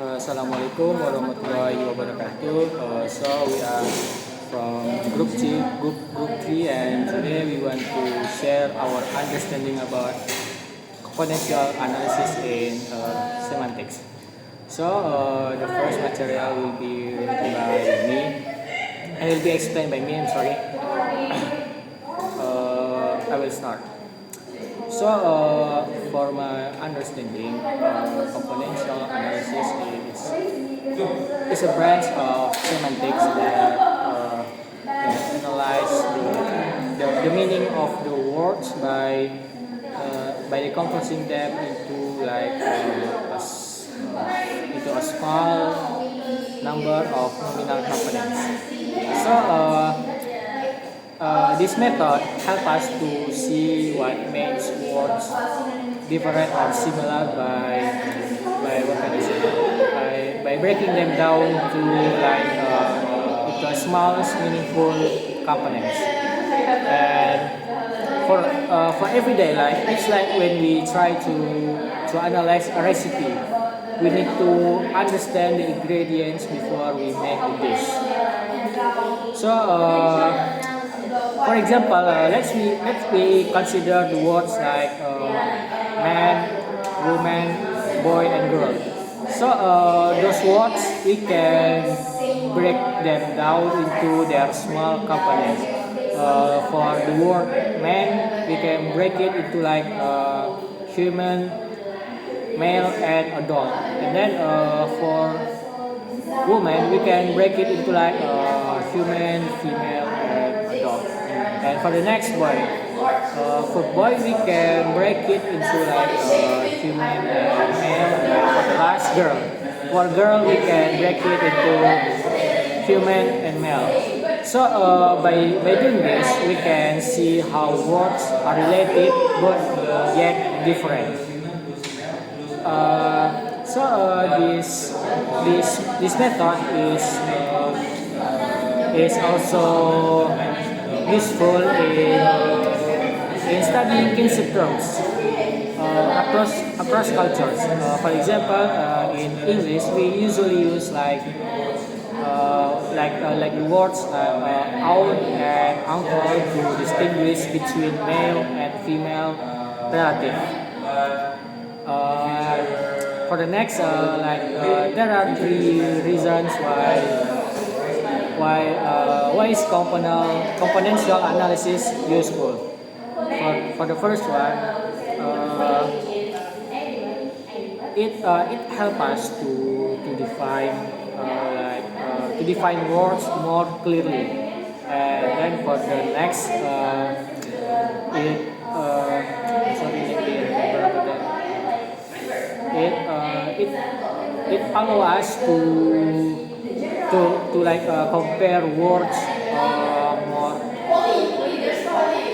Assalamualaikum warahmatullahi wabarakatuh. So we are from group 3, and today we want to share our understanding about exponential analysis in semantics. So the first material will be written by me, and will be explained by me. I'm sorry. I will start. So, for my understanding, componential analysis is a branch of semantics that analyze the meaning of the words by decomposing them into into a small number of nominal components. So, this method helps us to see what makes words different or similar by what can I say? By breaking them down to into a small, meaningful components. And for everyday life, it's like when we try to analyze a recipe, we need to understand the ingredients before we make the dish. So. For example, let's we consider the words like man, woman, boy, and girl. So those words we can break them down into their small components. For the word man, we can break it into human, male, and adult. And then for woman, we can break it into human, female, and adult. And for the next boy, for boy we can break it into human and male. And for the last girl, for girl we can break it into human and male. So by doing this, we can see how words are related but yet different. This method is also useful in studying kinship terms across cultures. For example, in English, we usually use the words aunt and uncle to distinguish between male and female relative. For the next, there are three reasons why is componential analysis useful. For the first one, it helps us to define words more clearly. And then for the next, it allows us to compare words more.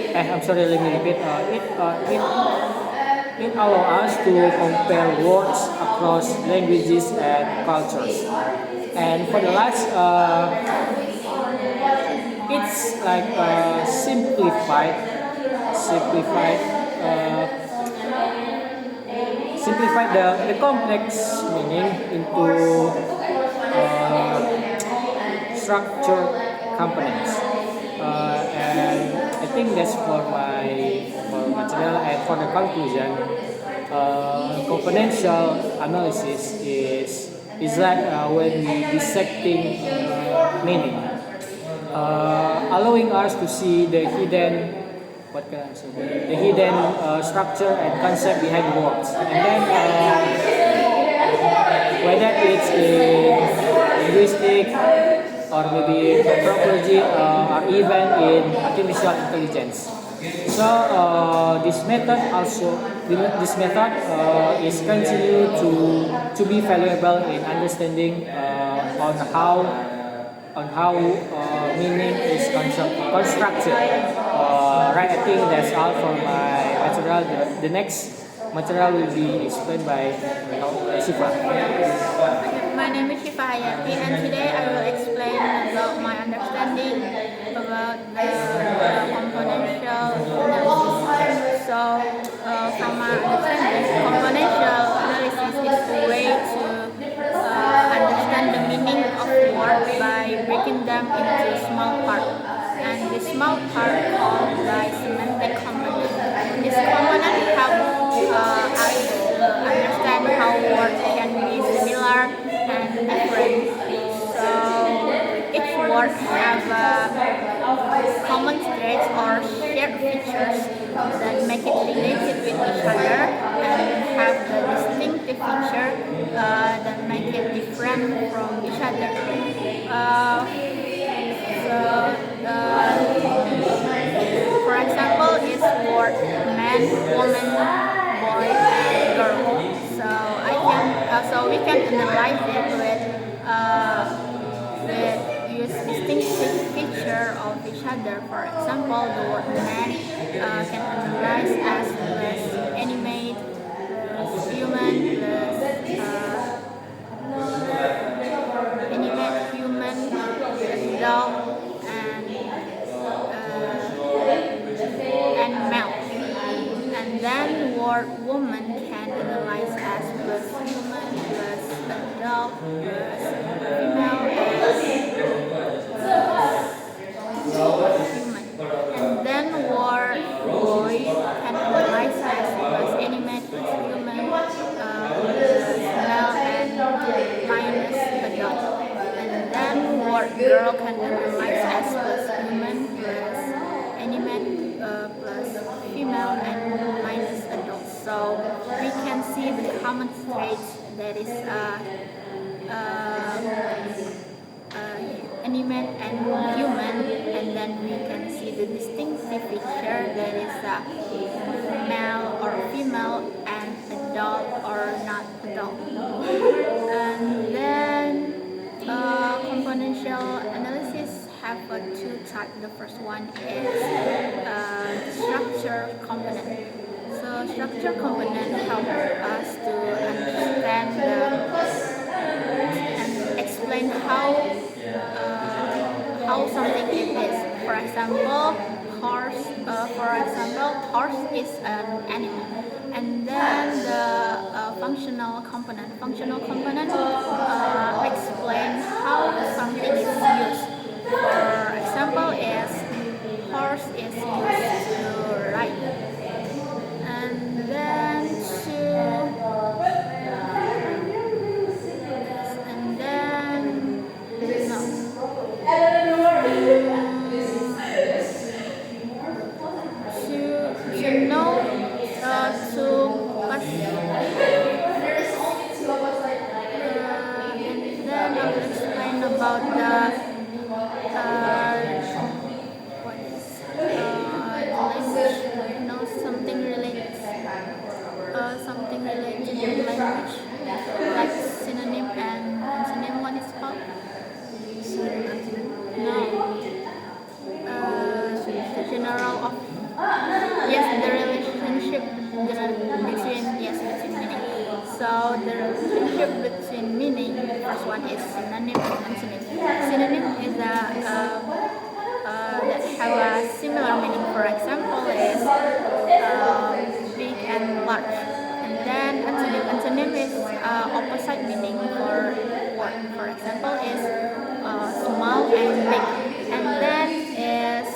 I'm sorry, let me repeat. It allows us to compare words across languages and cultures. And for the last, it's simplified the complex meaning into structured components. And I think that's for material. And for the conclusion, componential analysis is like when we dissecting meaning, allowing us to see the hidden structure and concept behind words. And then whether it's in linguistic or maybe anthropology or even in artificial intelligence. So this method is continue to be valuable in understanding on how meaning is constructed. Right, I think that's all for my material. The next material will be explained by Shifa. My name is Shifa Hayati, and today I will explain about my understanding about the componential analysis. So, from my understanding, componential analysis is the way to them into small parts, and the small part called the semantic component. This component helps us understand how words can be similar and different. So each word have common traits or shared features that make it related with each other, and have the distinctive feature that make it different from each other. Uh, so, for example, is word man, woman, boy, and girl. So we can analyze it with use distinctive feature of each other. For example, the word man can analyze as plus animate, plus human, plus animate, human, adult, and male. And then word woman can analyze as plus human, plus adult, plus female, human. And then word boy can analyze as plus animate, plus human, plus male, and minus adult. And then word girl can analyze as plus human, plus animate, plus female, and minus adult. So we can see the common traits, that is animate and human, and then we can see the distinctive feature, that is male or female, and adult or not adult. And then componential analysis have two types. The first one is structure component. So structure component helps us to understand and explain how something is. For example, horse is an animal. And then the functional component. Functional component explain how something is used. For example, is horse is used to ride. And then I will explain about the language. Something related to language, like synonym and antonym. What is called? No. The general of the relationship between meaning. So the relationship between meaning, the first one is synonym and antonym. Synonym is that have a similar meaning. For example, is big and large. And then antonym is opposite meaning for word. For example, is small and big. And then is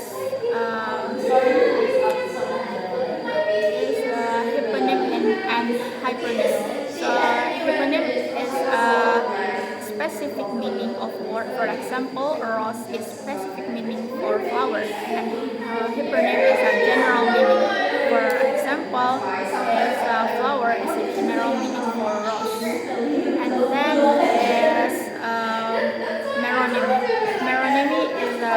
hyponym and hypernym. So hyponym is a specific meaning of word. For example, rose is specific meaning for flowers, and hypernym is a general meaning. For example, is flower is a general meaning for rose. And then is meronymy. Meronymy is a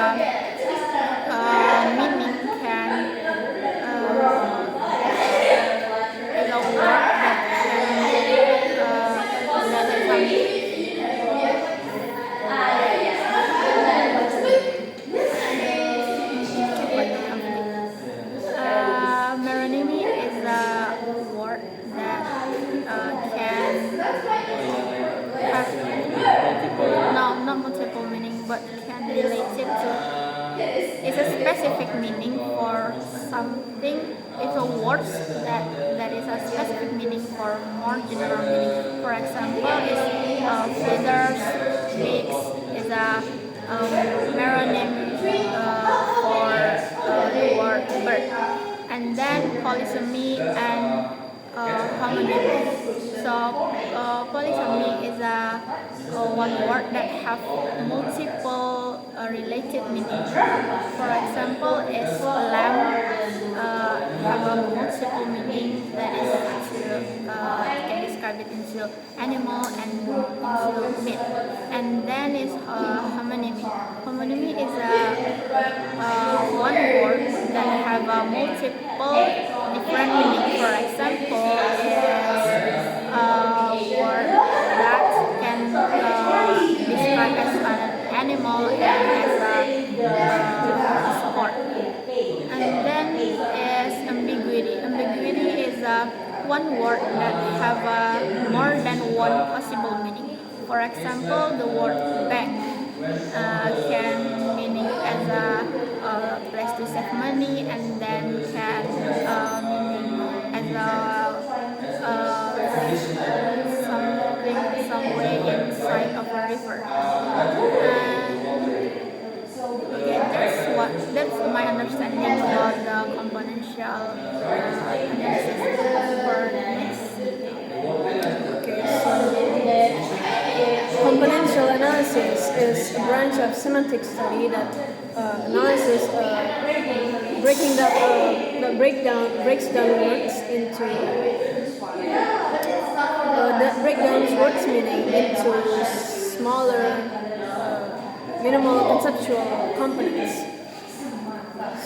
meaning can is a word that meronymy is a word that can have not multiple meaning, but can relate it to. It's a specific meaning for something. It's a word that is a specific meaning for more general meaning. For example, is feathers, beaks is a meronym for the word bird, and then polysemy and homonymy. So polysemy is a one word that have multiple related meanings. For example, is lamb have a multiple meaning that is can describe it into animal and into meat. And then is homonymy. Homonymy is a one word that have a multiple different meaning. For example, is a word that can describe as an animal and as a sport. And then is ambiguity. Ambiguity is a one word that have more than one possible meaning. For example, the word bank can meaning as a place to save money, and then can meaning as something some way inside of a river. Okay, that's my understanding about the componential analysis for next. Okay, so componential analysis is a branch of semantic study that analyzes breaks down words into that breakdowns words meaning into smaller minimal conceptual components.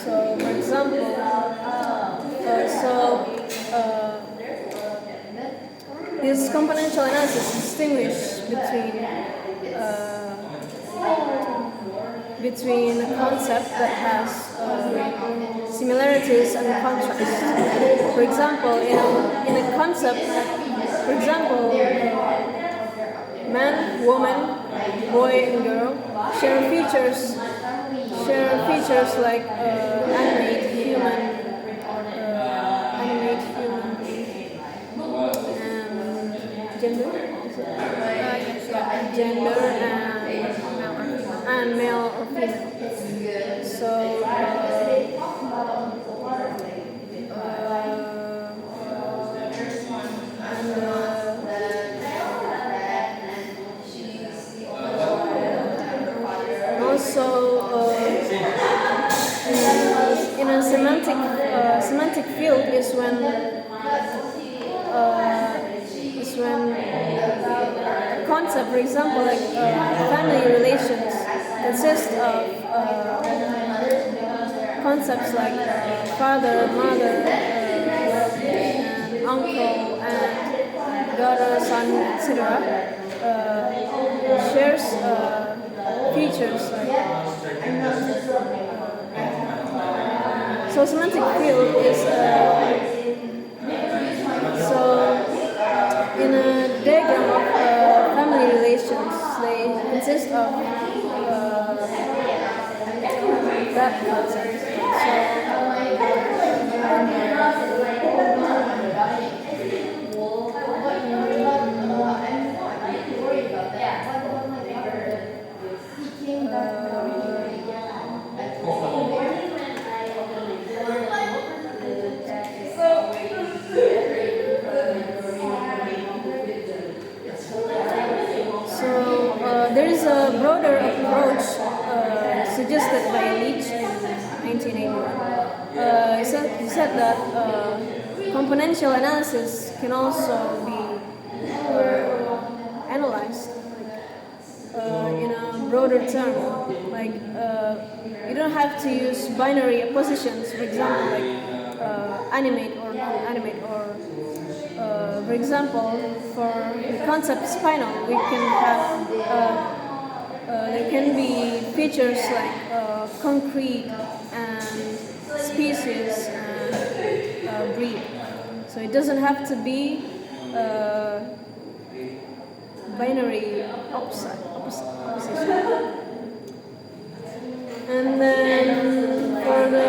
So, for example, this componential analysis distinguishes between a concept that has similarities and contrasts. For example, in a concept, for example, man, woman, boy, and girl share features like animate human, and gender. Gender and male or female. So in a semantic field is when a concept, for example, like family relations, consist of concepts like father, mother, and uncle, and daughter, son, etc. Shares features like so semantic field is in a diagram of family relations, they consist of that concept. There is a broader approach suggested by Leach in 1981. He said that componential analysis can also be analyzed in a broader term. Like you don't have to use binary oppositions, for example, like animate or non-animate, or for example, for the concept spinal, we can have there can be features like concrete and species and breed. So it doesn't have to be binary opposition. And then for the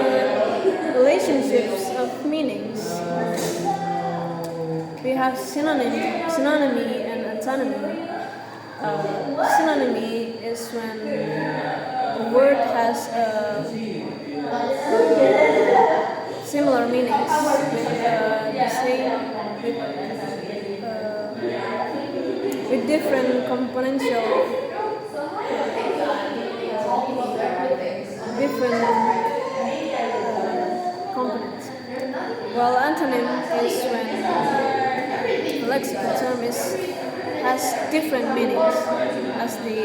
relationships of meanings, we have synonymy and antonymy. Synonymy is when word has similar meanings with the same with different different components. While antonym is when the lexical term has different meanings as the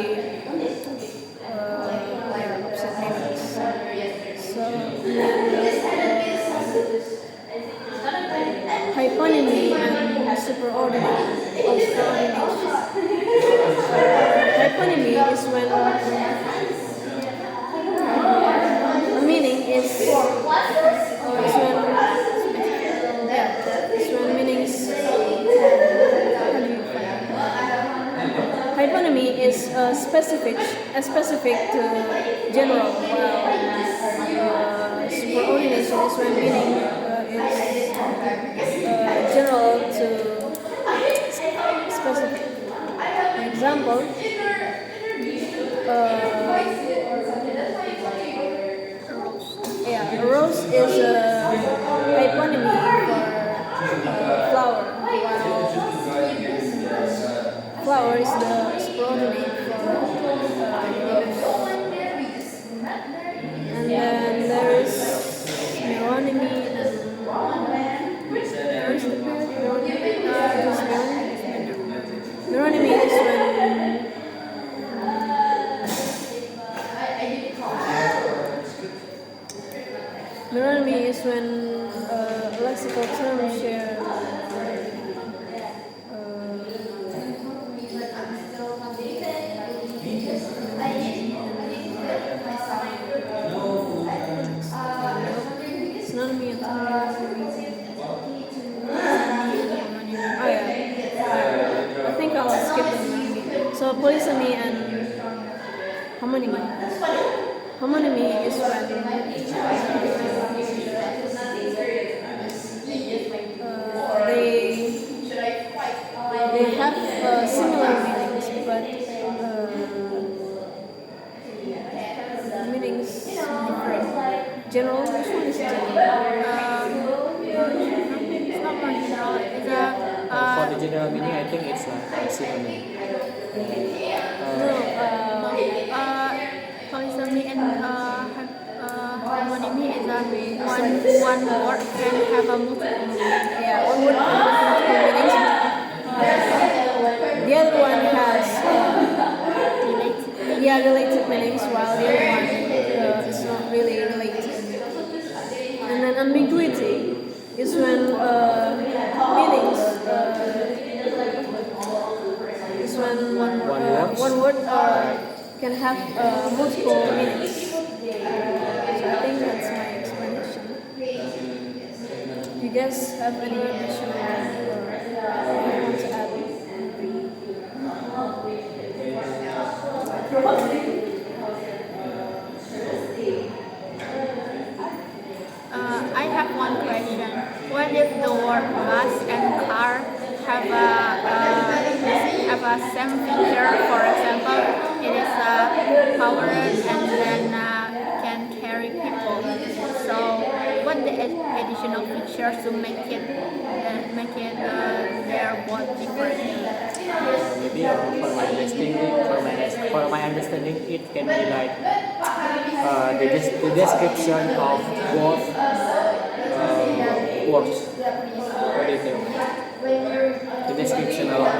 opposite meanings. So hyponymy and superordination. Hyponymy is when the meaning is when meanings. Hyponymy is specific to general, while superordination is when meaning is general to specific. For example, rose is a hyponymy for flower, while flower is the superordinate for rose. And then there is meronymy and where's the pair? Meronymy is when lexical terms share synonymy and I think I'll skip the synonymy. So polysemy and homonymy. Homonymy is when they have similar meanings, but meanings different. General, which one is general? It's not more general. It's For the general meaning, I think it's like synonym. polysemy and homonymy is one word can have a multiple meaning. Yeah, one word can have multiple meanings. The other one has related meanings, while the other one is not really related. And then ambiguity is when meanings is when one word can have multiple meanings. So I think that's my explanation. You guys have any additional or you want to add? I have one question. What if the word bus and car have a same feature? For example, it is powered and then can carry people. So, what the additional features to make it their both different? Maybe for my understanding, it can be like the description of both words. What do you think? The description of the word.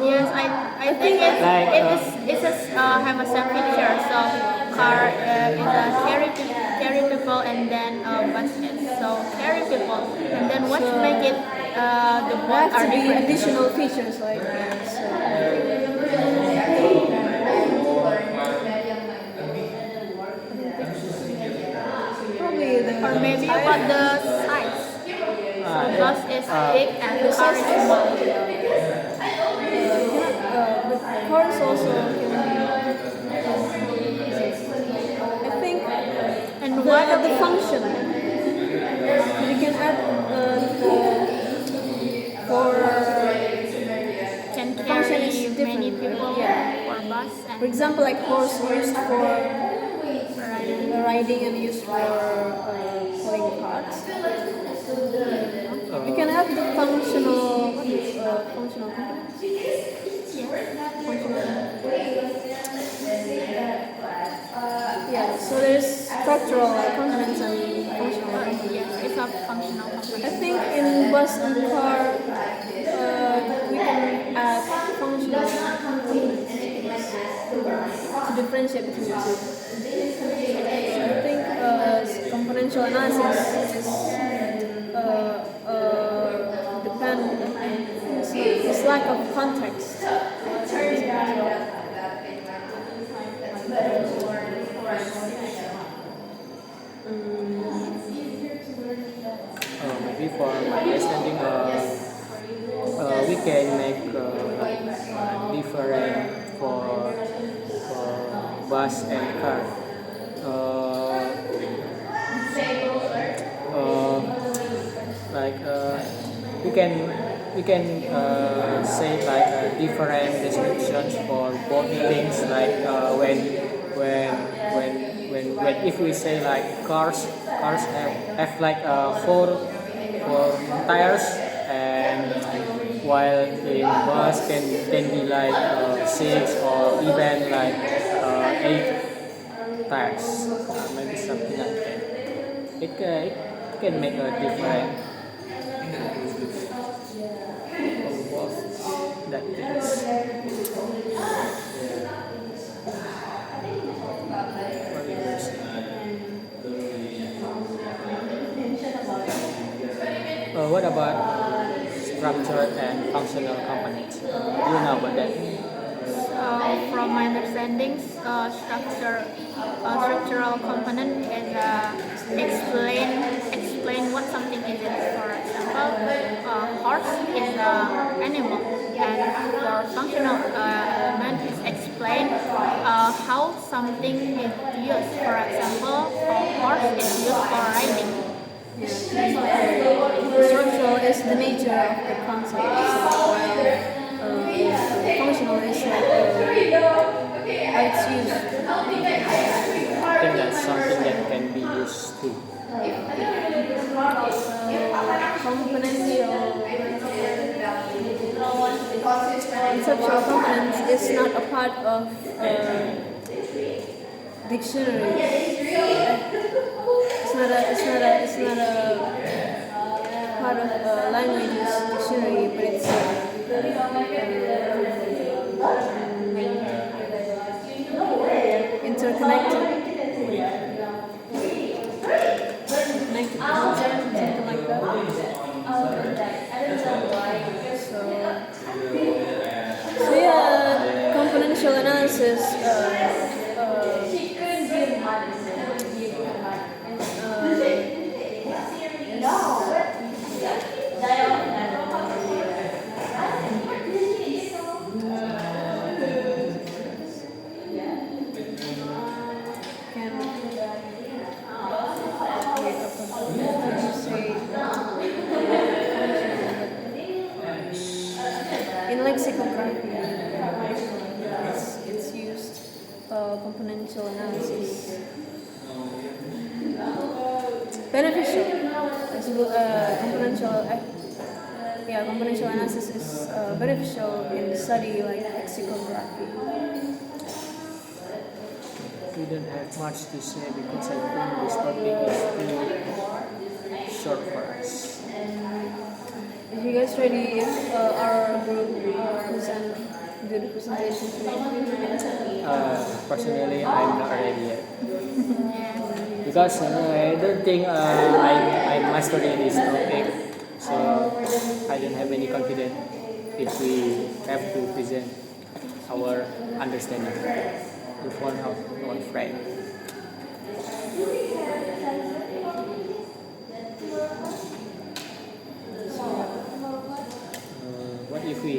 Yes, I think it's have a same feature. So car is carry people, and then bus is so carry people, and then what make it the both There have are to be different? additional features like that. So. Probably Or maybe about the size. Bus is big and the car is size small. but cars also can be. I think And what the function we can add for can function is carry different. many people Yeah. or bus? bus and For example, like horse used for riding and used for pulling carts. You can have the functional components. Yeah, so there's structural components and functional components. yes, it's a functional I component. think in bus and car, we can add functional components to differentiate between the two. I think componential analysis is depend. It's lack of context. Maybe for my understanding, we can make different for bus and car. Like we can say like different descriptions for both things. Like when if we say like cars have like four tires, and while in bus can be like 6 or even like 8 tires, maybe something like that. It can make a difference on both that things. What do you say? What about structured and functional components? Do you know about that? From my understanding, structural component is explain what something is. For example, horse is an animal, and for functional element is explain how something is used. For example, a horse is used for riding. Structural is the nature of the concept, while functional is like how it's used. I think that's something that can be used too. Conceptual components is not a part of dictionary. It's not a part of language's dictionary, but it's interconnected. Connected concept, something like that. So yeah, componential analysis. In lexicography, it's used componential analysis. Beneficial. Componential analysis is beneficial in study like lexicography. We don't have much to say because I think this topic is too short for us. If you guys ready, if our group do the presentation? Personally, I'm not ready yet because I don't think I mastered this topic, so I don't have any confidence if we have to present our understanding in front of one friend. What if we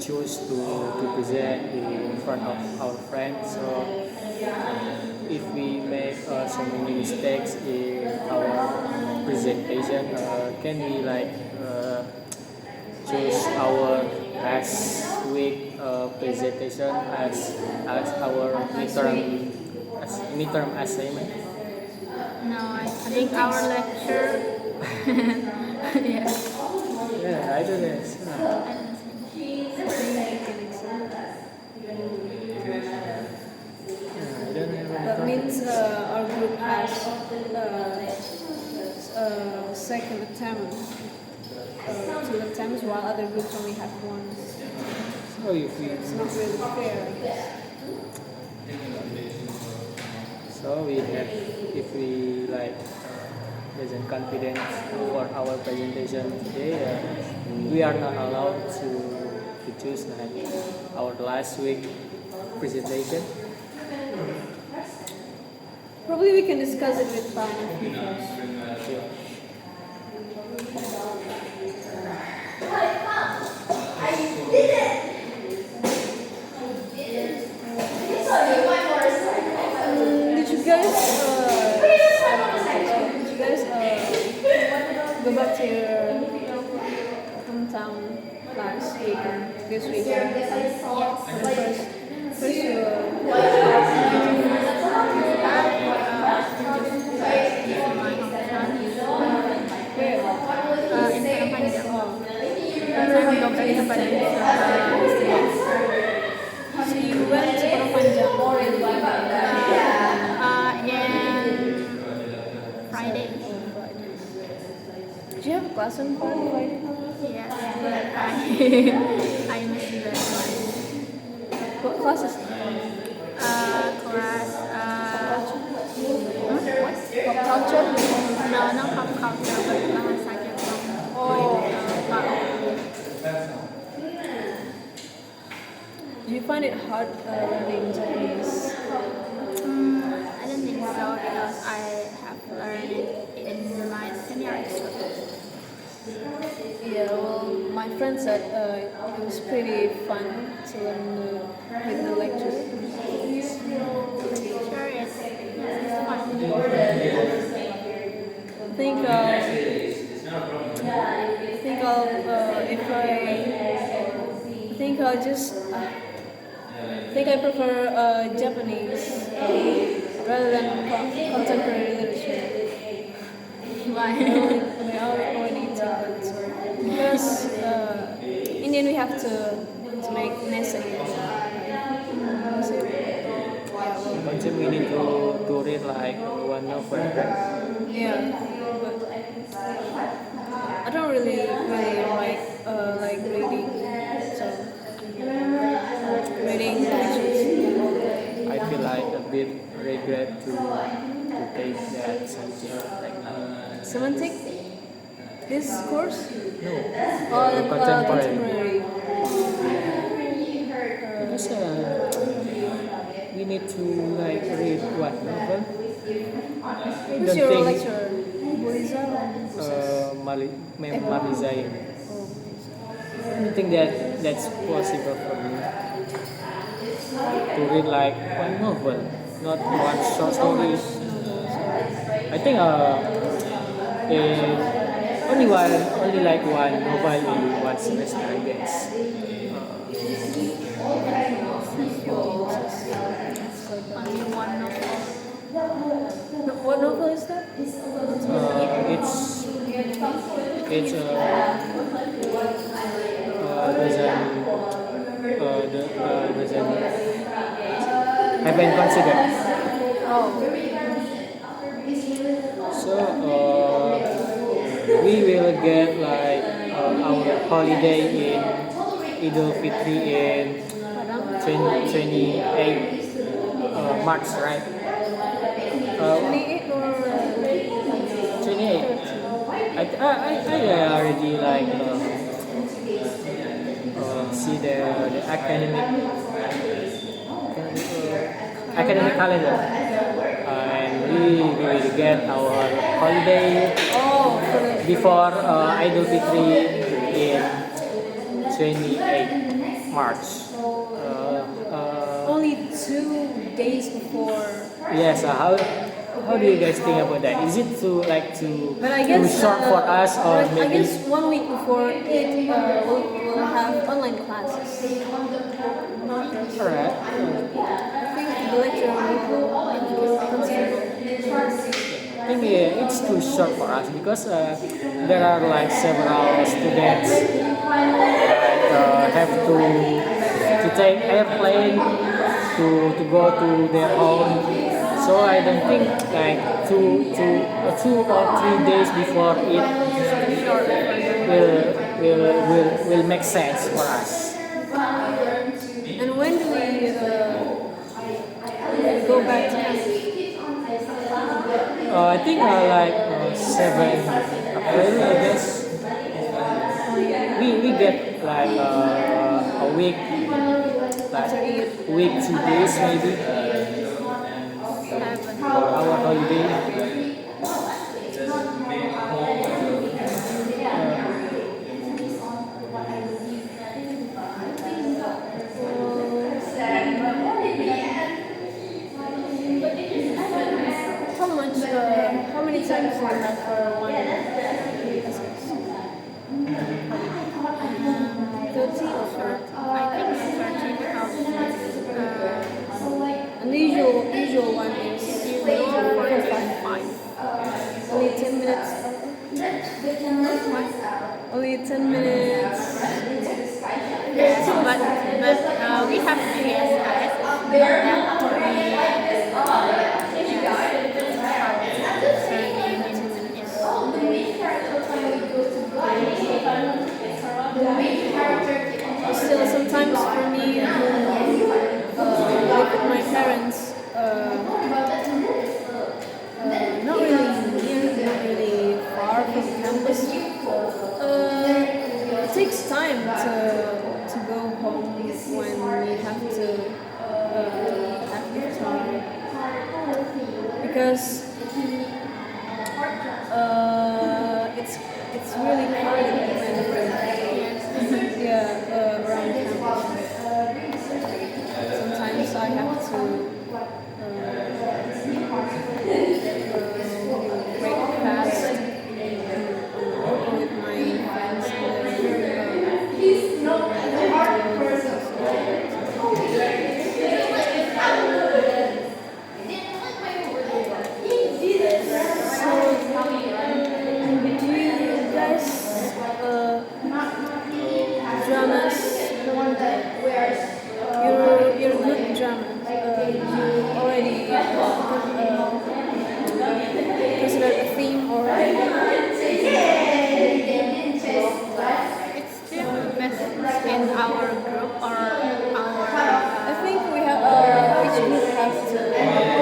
choose to present in front of our friends? So if we make so many mistakes in our presentation, can we like choose our last week presentation as our midterm assignment? No, I think our lecture. Yeah. Yeah, I do this. I don't have any That means context. our group has second attempt, two attempts, while other groups only have one. So if we It's not really fair, I guess. So we have, if we like present confidence for our presentation today, we are not allowed to choose like our last week presentation. Probably we can discuss it with Pan if he first. Okay. Did you guys go back to your hometown last weekend, this weekend? Yes. First you where? In Padang Panjang. Oh. Saya mendokter di tempat ini. So you went to Padang Panjang In Friday. Did you have a class on Friday? Yes, I missed that one. What classes? Class. Pop culture? No, not pop culture, but bahasa Jepang. Oh. Do you find it hard learning Japanese? I don't think so because I have learned it in my senior school. Yeah, well, my friend said it was pretty fun to learn with the lecture. Sure, yes, it's fun. I think I prefer Japanese rather than contemporary literature. Why? We already took that. Because in the end we have to make an essay. Concept we need to read like one novel, right? Yeah, but I don't really like reading, so reading lectures. I feel like a bit regret to take that subject like Semantic? This course? no Or contemporary. contemporary? Because we need to like read what novel? I Who's don't your think lecturer? Buliza or Busas? Ma'am Marizain. I don't think that's possible for me to read like one novel, not one short story. I think only like one novel in one semester, I guess. Only one novel. What novel is that? It's doesn't haven't considered. Oh, So we will get like our holiday in Idul Fitri in 28 March, right? 28 or 28. I already like see the academic calendar, and we will get our holiday oh, for the before Idul Fitri in 28 March. only 2 days before. Yes, How do you guys think about that? Is it too like But I too guess short for us, or I maybe? guess 1 week before it, we'll have online classes. Alright. I think the lecture will consider. I think it's too short for us because there are like several students have to take airplane to go to their home. So I don't think like 2 or 3 days before it will make sense for us. And when do we go back to campus? I think like 7 April, I guess. We get like a week, like week 2 days maybe for our holiday. How many times do you have for one essence? 30 or 40? I think 30 because And the usual one is usual 45. 45. Only 10 minutes. Only 10 minutes. Yes, but we have PSS that Still, sometimes for me, live with my parents, not really near, not really far from campus. It takes time to go home when we have to have iftar because it's really crowded when around campus. Sometimes I have to break fast with my friends. Do you guys dramas? You're good dramas. You already consider a theme or it's still best in our group or our I think we have each group have to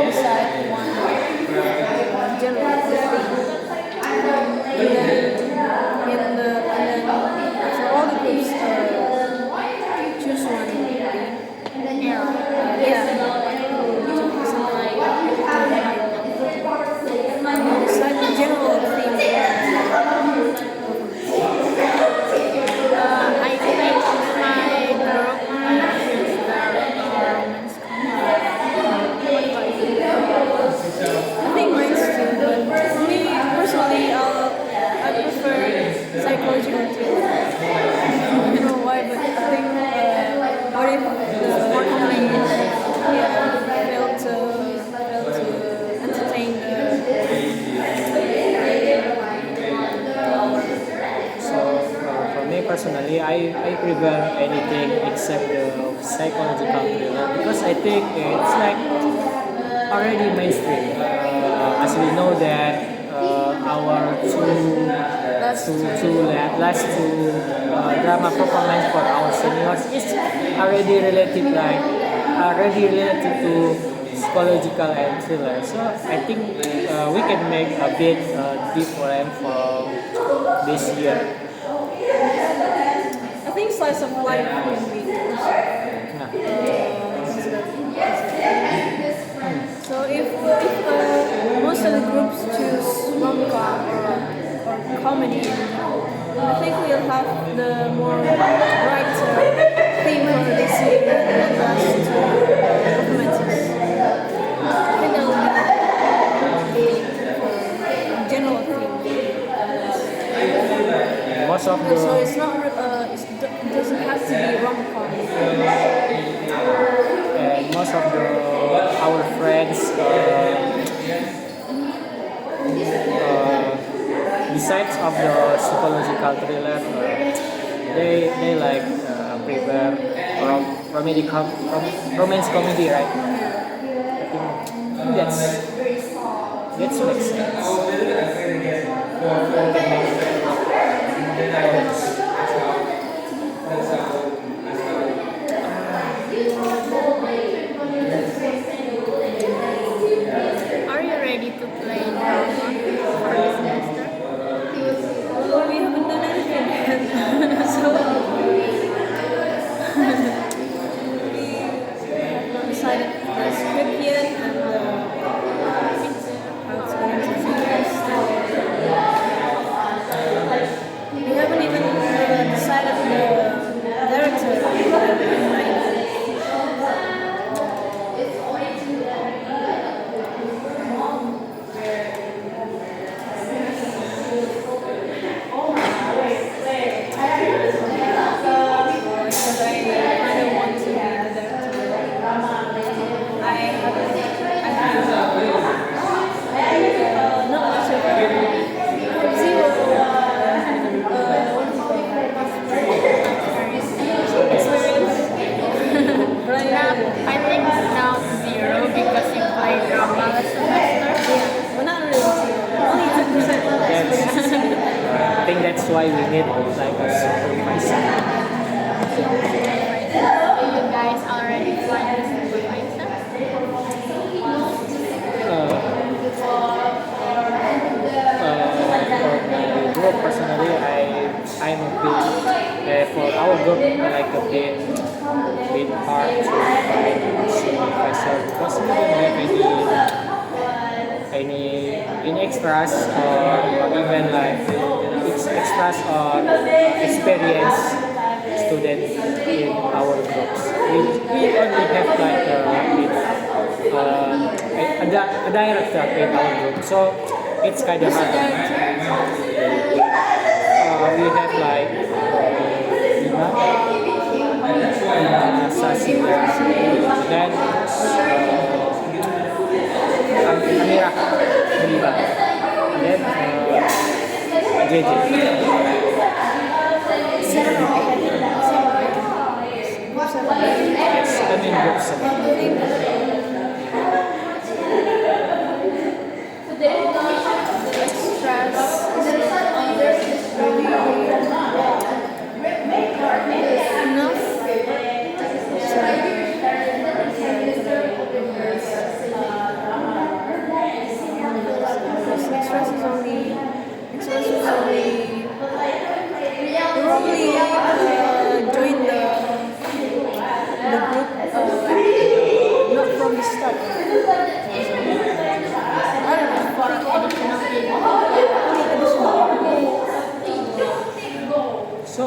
decide one general theme. And then for all the groups choose one theme. Something like that. Decide the general theme. I think my group is romance I think mine's too, but for me personally, I prefer psychological thriller. I don't know why, but I think what if the more failed to entertain So for me personally, I prefer anything except the psychological thriller because I think it's like already mainstream. As we know that our last two drama performance for our seniors is already related to psychological and thriller. So I think we can make a bit different from this year. I think slice of life can be Yeah. so if most of the groups choose rom-com or comedy, I think we'll have the more brighter theme for this year than the last two performances. I think that will be of the So it's not. It doesn't have to be rom-com. and most of the our friends besides of the psychological thriller, they like prefer romance comedy, right? I think that's makes sense. Are you ready to play drama for this semester? Well, we haven't done anything yet. So we have not decided the script yet and how it's going to be used. We haven't even decided the director. Because I kind of want to be the director. I have not much of zero experience. Right? I think now zero because you played drama last semester. Yeah, well, not really zero. Only 10%. I think that's why we need like a supervisor. You guys already find the supervisor? For my group personally, I'm a bit for our group like a bit hard to find supervisor because we don't have any in extras or even like it's extras or experience student in our groups. We only have like a director in our group, so it's kind of hard. We have like Sasita, then Amira, Riba, then JJ. Yes, I mean group seven. Express is only probably join the group not from the start. I don't know, for additional So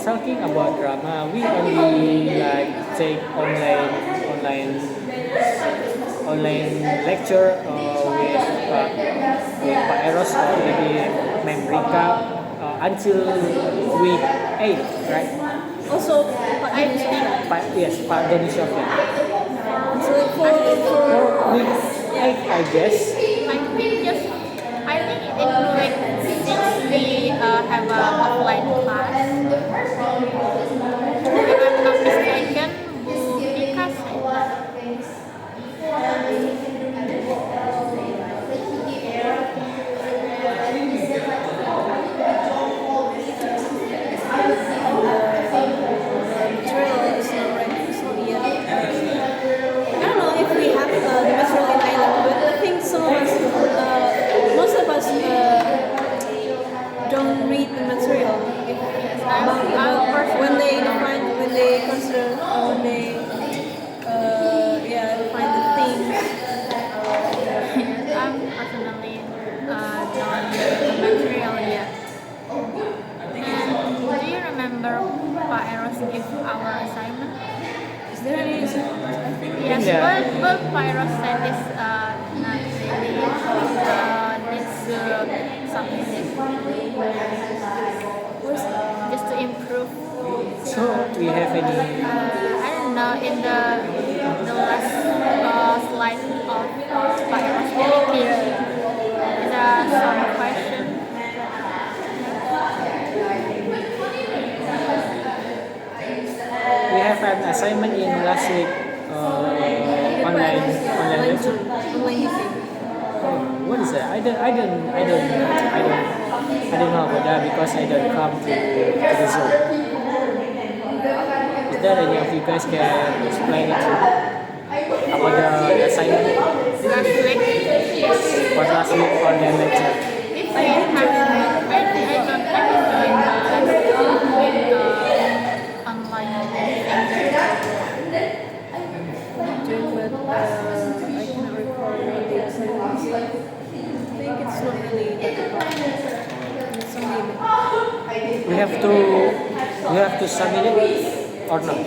talking about drama, we only like take online lecture with Pak Eros or maybe Membrika until week 8, right? also I think Yes, Pak Doni Sofyan. so for For week 8, I guess. I think in week 6 we have a offline class. If I'm not mistaken, Bu Dika material is not ready, it's not yet. I don't know if we have the material in Thailand, but I think some of us, most of us don't read the material. When they define, when they consider, when they define the themes. I'm personally done the material yet. And do you remember Pak Eros give our assignment? Is there any assignment? I think Yes, Yeah. but Pak Eros said it's not really needs submitted. So we have any? I don't know, in the last slide of responsibility, there are some questions. We have an assignment in last week. Online lecture. Online meeting. What is that? I don't know about that because I don't come to the Zoom. Is there any of you guys can explain it about the assignment Last week, for last week online lecture? if I haven't, I don't join the online thing. But I cannot recall what the assignment is. I think it's not really that important. It's only We have to submit it or not? No.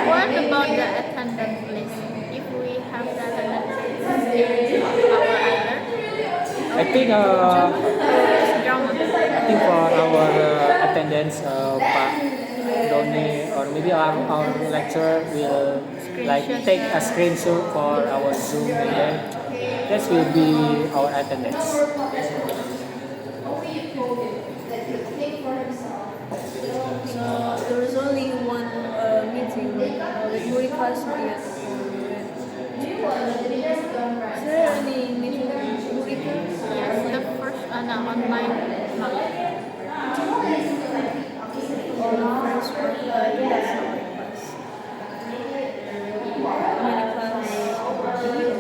What about the attendance list? If we have the attendance list in our either I think drama. for our attendance, Pak Doni or maybe our lecturer will like take a screenshot for our Zoom and then that will be our attendance. So there was only one meeting with Muri class not yet. Is there any meeting with Muri class? Yes, the first no, online. No. Or the first one? I think that's not my class. How many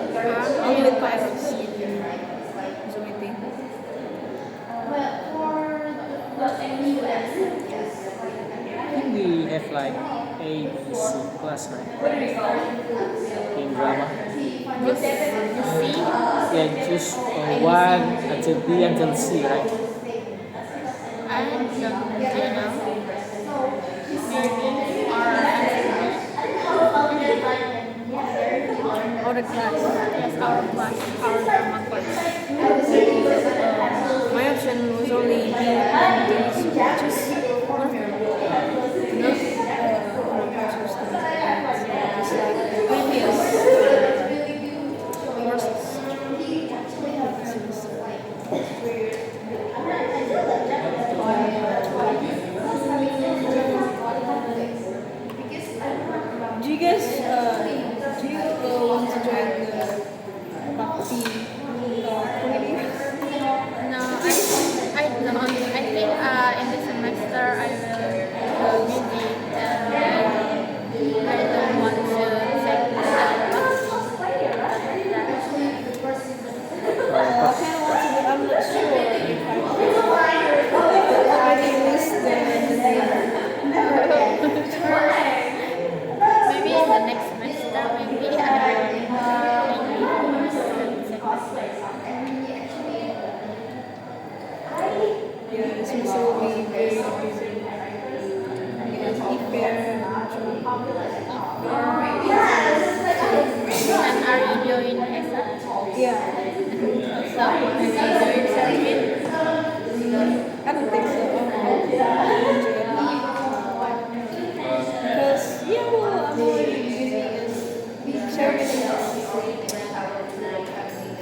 class? Only with classes. Zoom meeting. I think we have like A, B, C class, right? In drama. Just see. Yeah, just 1 until B until C, right? I don't know. Or the class. Yes, our class, our drama class. My option was only B and D, which is one of them. Not courses that it's like previous Do you guys want to join the Bhakti committee? No, I don't. I think in this semester I will busy and I don't want to take the I kind of want to, but I'm not sure if I already list the name. maybe in the next semester, maybe Yeah, this semester will be very busy. Because if and are you doing ESA? yeah, So maybe doing circuit. I don't think so. Because I'm already busy and serving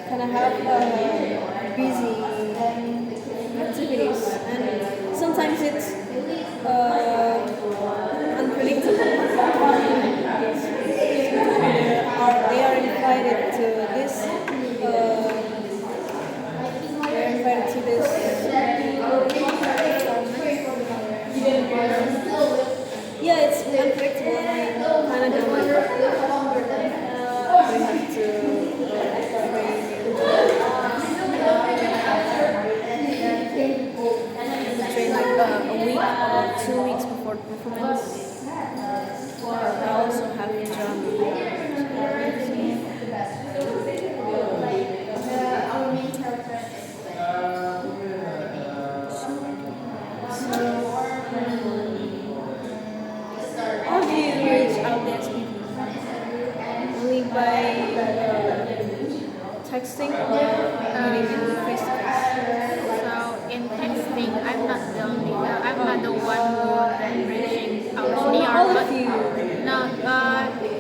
kind of have busy activities, and sometimes it's unpredictable. They are invited to this. They are invited to this. Yeah, it's unpredictable. And I kind of don't like it. We have to train like a week or 2 weeks before performance. I also have drama. How do you reach out these people? Only by texting or meeting face to face? So in texting, I'm not the one who then reaching our senior, All but of you. no,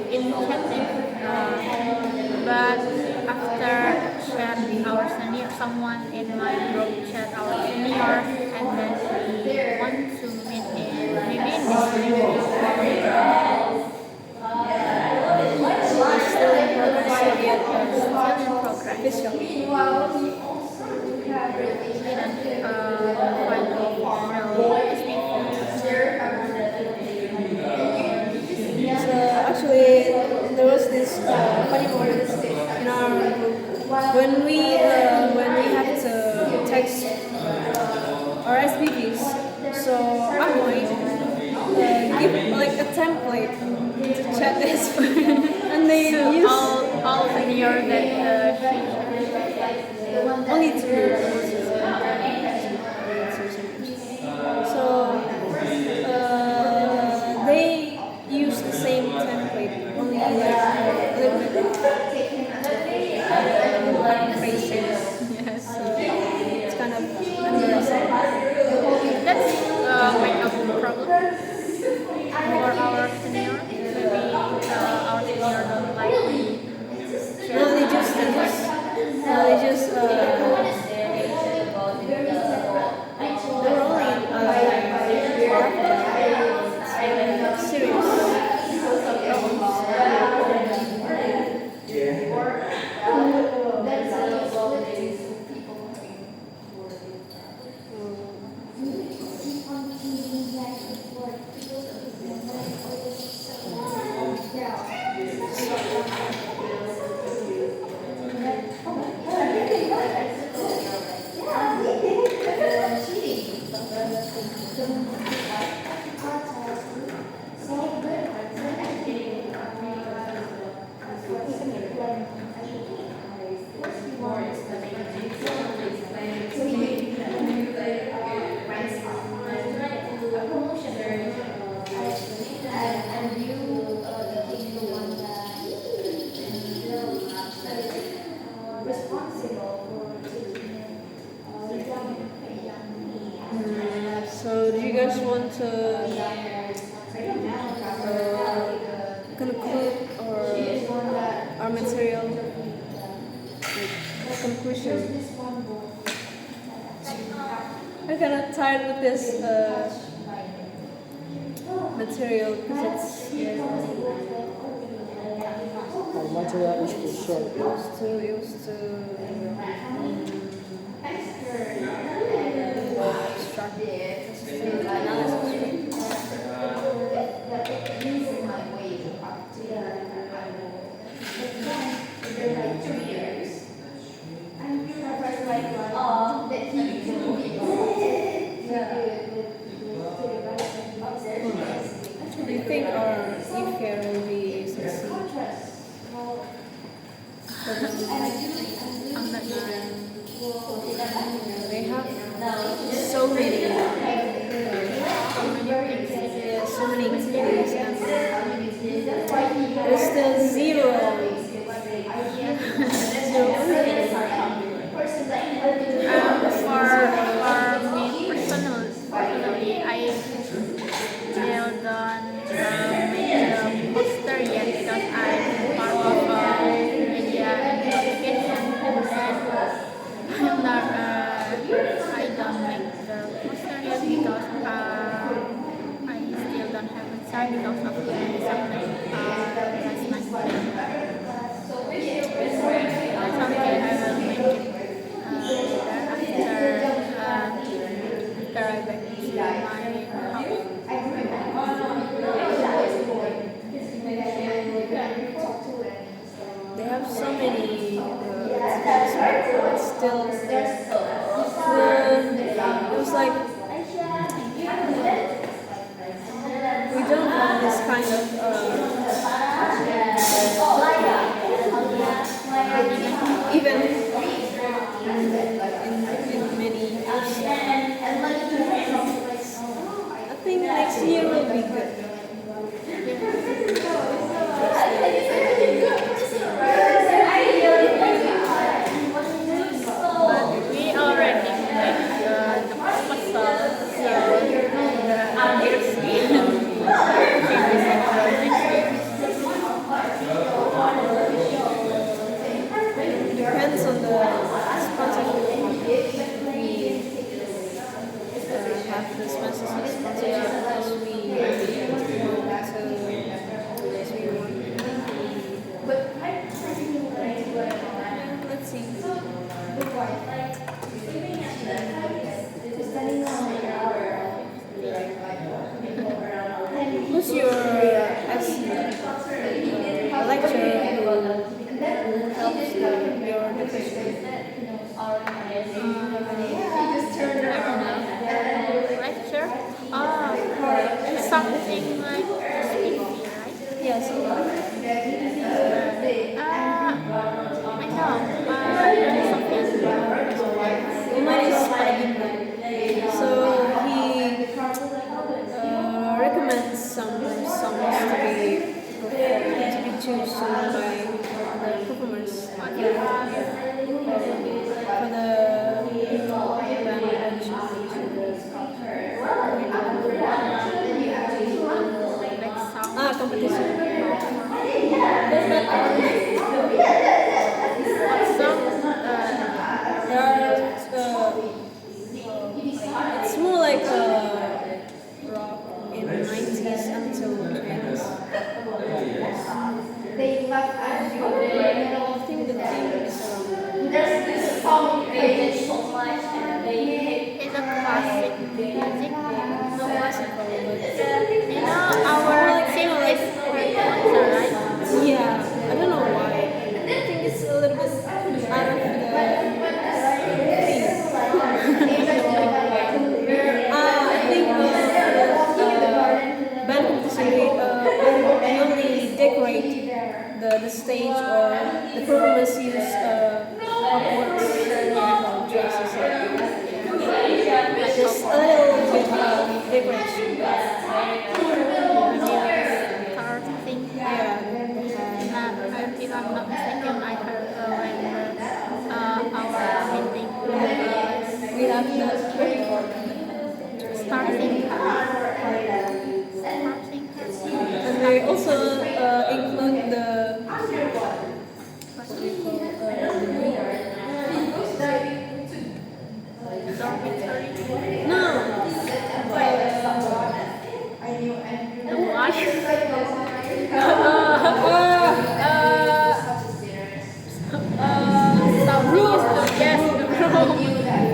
in chatting, but after chat our senior, someone in my group chat our senior, and then we want to meet in maybe in this week. Still in progress, not yet Still in progress. official. We didn't find So actually, there was this funny moment in our group when we had to text our SBVs. So Amoy give like a template to chat this and they use all senior that only two. So they use the same template, only like a little bit paraphrasing. yes. It's kind of embarrassing. That's make a problem for our senior. Maybe our senior don't like No, they just they were only serious So do you guys want to conclude our material with conclusion? I'm kind of tired with this material because it's Our material is too short. it was too Do you think our e-care will be succeed? I'm not sure. They have so many activities and there's still zero. For me personally, I still don't make the poster yet because I'm part of media communication and I'm not. I don't make the poster yet because I still don't have a time because of the something last night. That's okay. I will make it after I back to my house. They have so many activities, but still, it was like we don't have this kind of even in many years. I think next year will be good. sponsorship. We have the sponsorship as we want. Let's see. Who's your lecturer who helps your depression? Lecture? Something like speaking, right? Yes. I know. There's something. Mine is Pragmatics. So he recommends some songs to be chosen by the performers for the band competition. There's not it's more like rock in 90s until 20s. I think the theme is around. It's a classic music. No classical, but Our theme is right? yeah, I don't know why. I think it's a little bit out of the theme. I think band competition we only decorate the stage or the performers use upwards dresses. Just a little bit of decoration. Thing. Yeah. If I'm not mistaken, I heard when our meeting We have the starting and they also include the dormitory. no The wash. Yes, the room.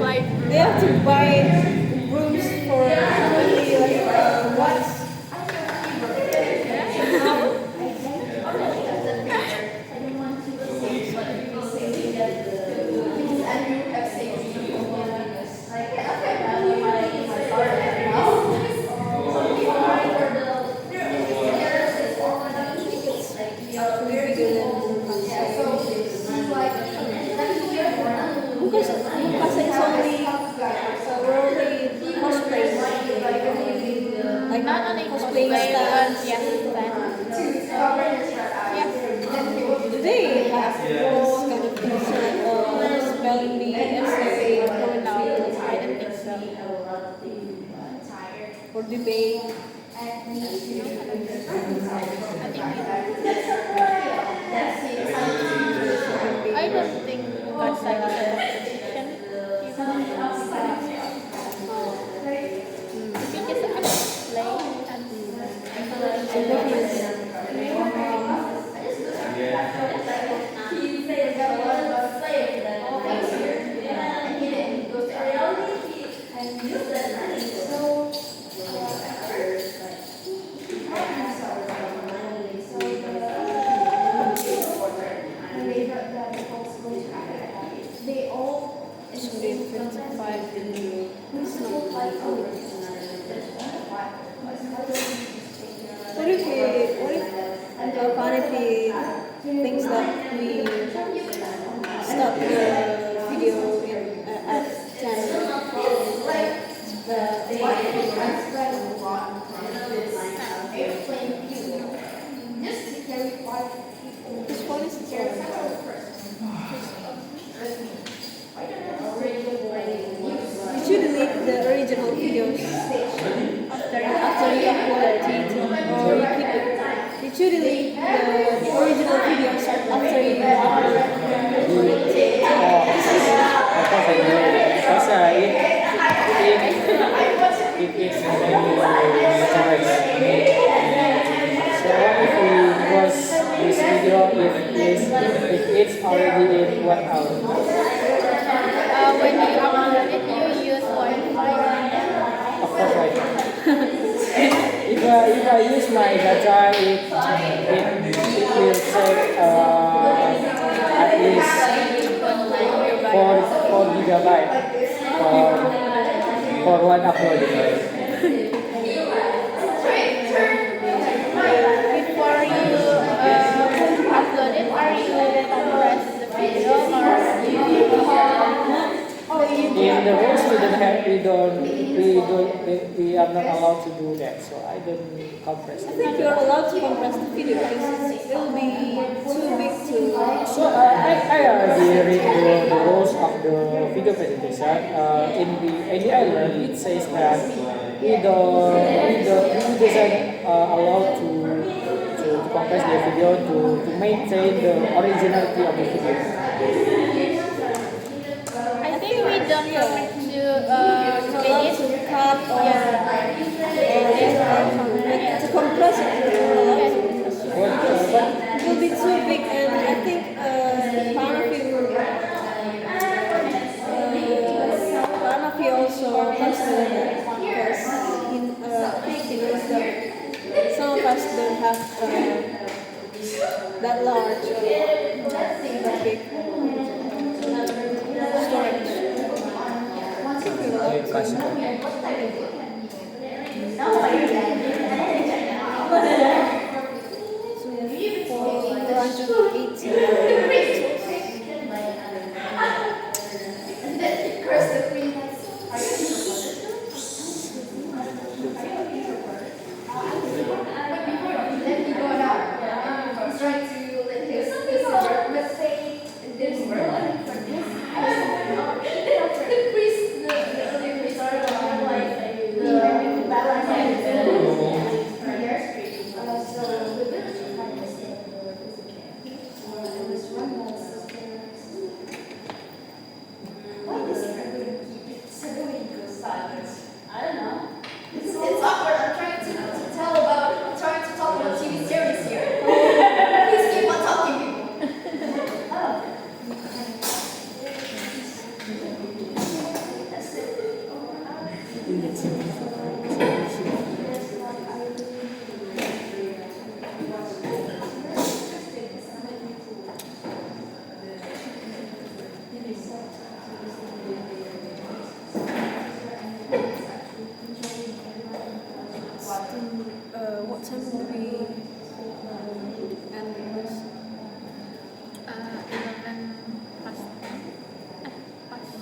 Like they have to buy rooms for only like once. Because is only we're only cosplaying like not only cosplaying cosplay, stuff. but yes, Do they have this kind of things like spelling bee, essay, no, poetry, I don't think so. or debate? I don't think God side is a competition. I think it's a play and It should be 55 in it's not what if Panapi thinks that we stop the video at 10 this phone is did you delete the original videos after you upload it to YouTube, or you keep it? Did you delete the original videos after you upload it to it's already in 1 hour. When you upload it, you use Wi-Fi. Of course, right. If I use my data, it will take at least 4 gigabyte for one upload. Before you upload it, are you compress the video or you In the rules we are not allowed to do that, so I don't compress I it. think you're allowed to compress the video because it will be too big to. So I already read the rules of the video presentation. In the ADI learn, it says that we doesn't allow to compress the video to maintain the originality of the video. I think we don't permit to edit. To cut or to compress it. It will be too big, and I think Panafi also considered that because I think he knows that some of us don't have that large, that big storage. What time do we end this? 11 past 10. Past.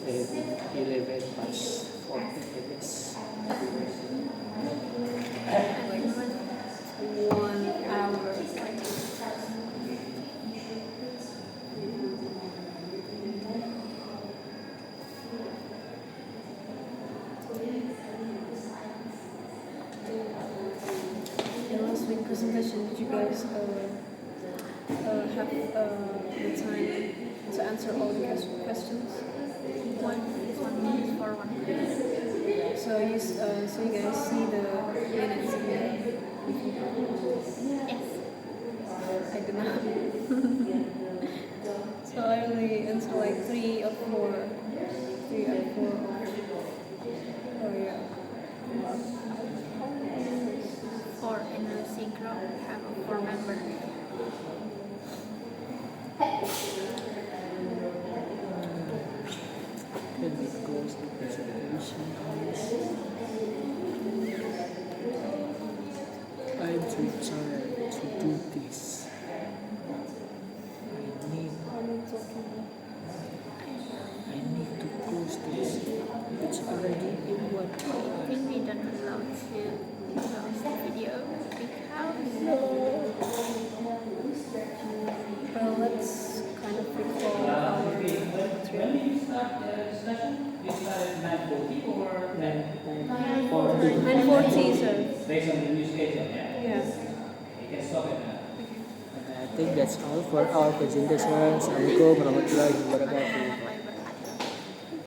It's 11 past 40 minutes. 1 hour. In last week's presentation, did you guys have the time to answer all the questions? One minute for one. So you guys see the minutes here? Yes. I do not. So I only answer like 3 or 4. 3 or 4. Oh yeah. For in the C group, we have a 4 member. Can we close the presentation, please? I'm too tired to do this. I need to close this. It's already in 1 hour. I think we don't allow to close the video because Well, let's kind of recall our trip. 9:40, so yeah. I think that's all for our presentation. Assalamualaikum warahmatullahi wabarakatuh.